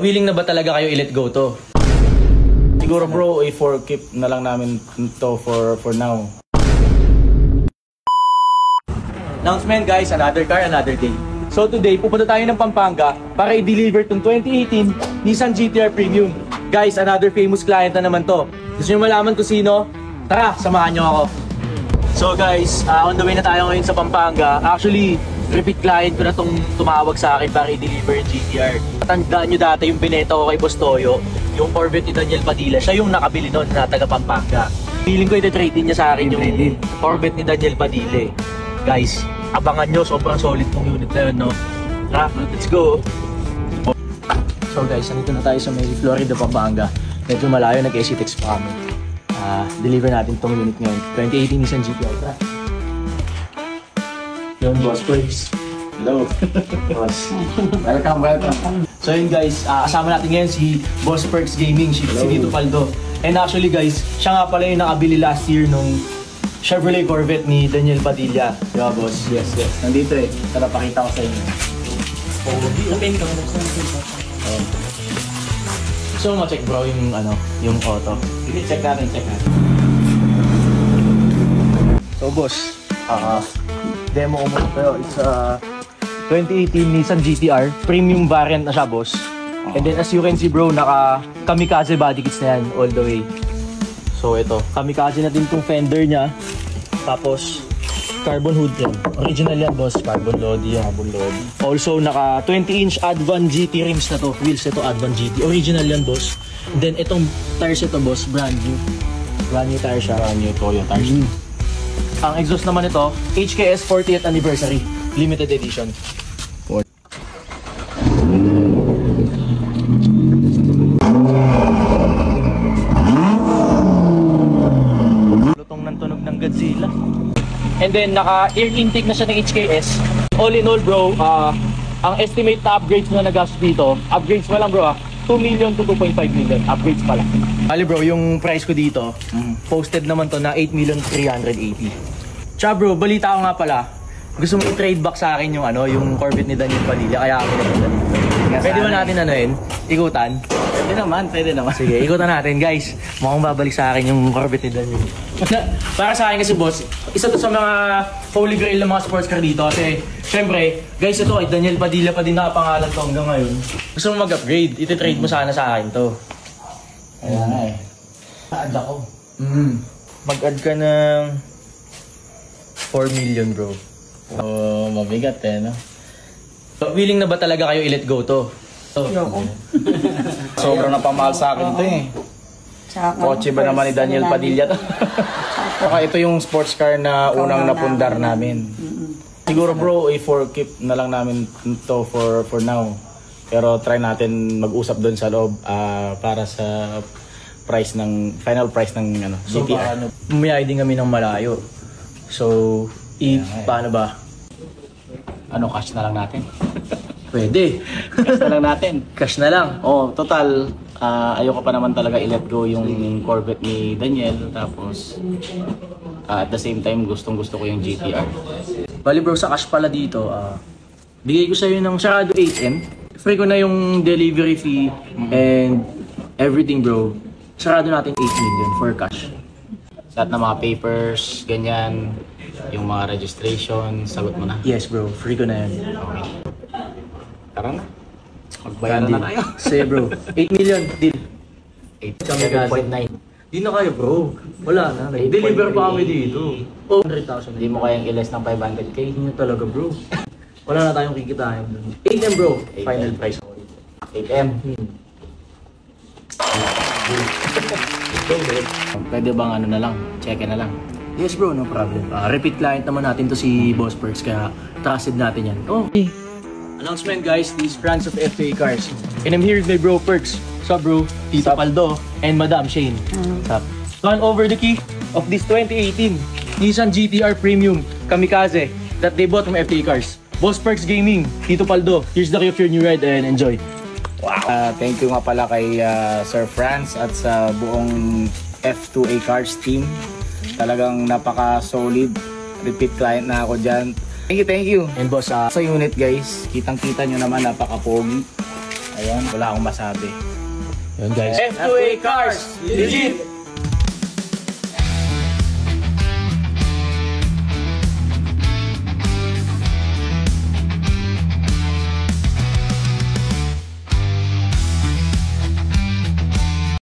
Willing na ba talaga kayo i-let go to? Siguro bro, for keep na lang namin to for now. Announcement guys, another car, another day. So today, pupunta tayo ng Pampanga para i-deliver itong 2018 Nissan GT-R Premium. Guys, another famous client na naman to. Gusto nyo malaman kung sino? Tara, samahan nyo ako. So guys, on the way na tayo ngayon sa Pampanga. Actually, repeat client ko na itong tumawag sa akin para i-deliver yung GT-R. Tandaan nyo dati yung bineta ko kay Boss Toyo, yung Corvette ni Daniel Padilla. Siya yung nakabili nun na taga Pampanga. Feeling ko iti-trade niya sa akin yung Corvette ni Daniel Padilla. Guys, abangan nyo, sobrang solid tong unit na yun, no? Tara, let's go! So guys, nandito na tayo sa may Florida, Pampanga. Medyo malayo, nag-SCTEX pa kami. Deliver natin tong unit ngayon. 2018 Nissan GT-R. Tara! Yung Boss Perks. Hello. Boss. Welcome. So yun guys, kasama natin ngayon si Boss Perks Gaming, si Tito Paldo. And actually guys, siya nga pala yung nakabili last year nung Chevrolet Corvette ni Daniel Padilla. Diba boss? Yes. Nandito eh. Tara, pakita ko sa inyo. Open ka mo. So ma-check bro yung auto. Sige, check natin. So boss, demo ko muna tayo. It's a 2018 Nissan GT-R. Premium variant na siya boss. And then as you can see bro, naka kamikaze body kits na yan all the way. So ito, kamikaze na din tong fender niya. Tapos carbon hood yan. Original yan boss, carbon lodi yan. Also naka 20-inch Advan GT rims na to. Wheels ito Advan GT. Original yan boss. And then itong tires ito boss, brand new. Brand new tire siya. Brand new Toyo tires. Ang exhaust naman ito, HKS 40th anniversary, limited edition. Lutong ng tunog ng Godzilla. And then naka-air intake na siya ng HKS. All in all bro, ang estimate na upgrades na nagastos dito, upgrades pa lang bro 2 million to 2.5 million, upgrades pa lang. Ali bro, yung price ko dito, posted naman to na 8,380,000. Tsaka bro, balita ko nga pala, gusto mo i-trade back sa akin yung yung Corvette ni Daniel Padilla, kaya ako nagpunta dito. Pwede ba natin ikutan? Pwede naman. Sige, ikutan natin guys. Mukhang babalik sa akin yung Corvette ni Daniel. Para sa akin kasi boss, isa to sa mga holy grail ng mga sports car dito. Kasi syempre, guys ito ay Daniel Padilla pa din nakapangalan to hanggang ngayon. Gusto mo mag-upgrade, iti-trade mo sana sa akin to. Ayan nga eh. Add ako. Mag-add ka ng 4 million bro. Oh, mabigat eh, no? So, willing na ba talaga kayo i-let go to? Sobrang napamahal sa akin to eh. Kotse ba naman ni Daniel Padilla to? Saka ito yung sports car na unang napundar namin. Siguro bro, for keep na lang namin to for now. Pero try natin mag-usap doon sa loob para sa price final price ng GT-R. Umayay din kami ng malayo. So, paano ba? Cash na lang natin? Pwede. Cash na lang natin. Cash na lang. Oh, total, ayoko pa naman talaga i-let go yung Corvette ni Daniel. Tapos, at the same time, gustong-gusto ko yung GT-R. Bali bro, sa cash pala dito, bigay ko sa'yo ng sarado 8M. Free ko na yung delivery fee and everything bro. Sarado natin 8 million for cash. Lahat ng mga papers, ganyan, yung mga registration, sagot mo na. Yes bro, free ko na yan. Okay. Tara na. Magbayaran na tayo. Say bro, 8 million, deal. 7.9. Di na kayo bro, wala na. Deliver pa kami dito. Oh, 100,000. Hindi mo kayang i-less ng 500k. Hindi nyo talaga bro. Wala na tayong kikitain. 8M bro, 8M. final price. 8M. Pwede bang na lang? Check na lang. Yes bro, no problem. Repeat client naman natin to si Boss Perks, kaya trusted natin yan. Okay. Announcement guys, these brands of FA cars. And I'm here with my bro Perks. What's up bro? Tito Paldo and Madam Shane. What's up? Run over the key of this 2018 Nissan GT-R Premium Kamikaze that they bought from FA Cars. Boss Perks Gaming, Tito Paldo. Here's the key of your new ride and enjoy. Wow. Thank you nga pala kay Sir Franz at sa buong F2A Cars team. Talagang napaka-solid. Repeat client na ako dyan. Thank you. And boss, sa unit guys, kitang-kita nyo naman napaka-pogi. Ayan, wala akong masabi. Yun guys. F2A Cars! Legit!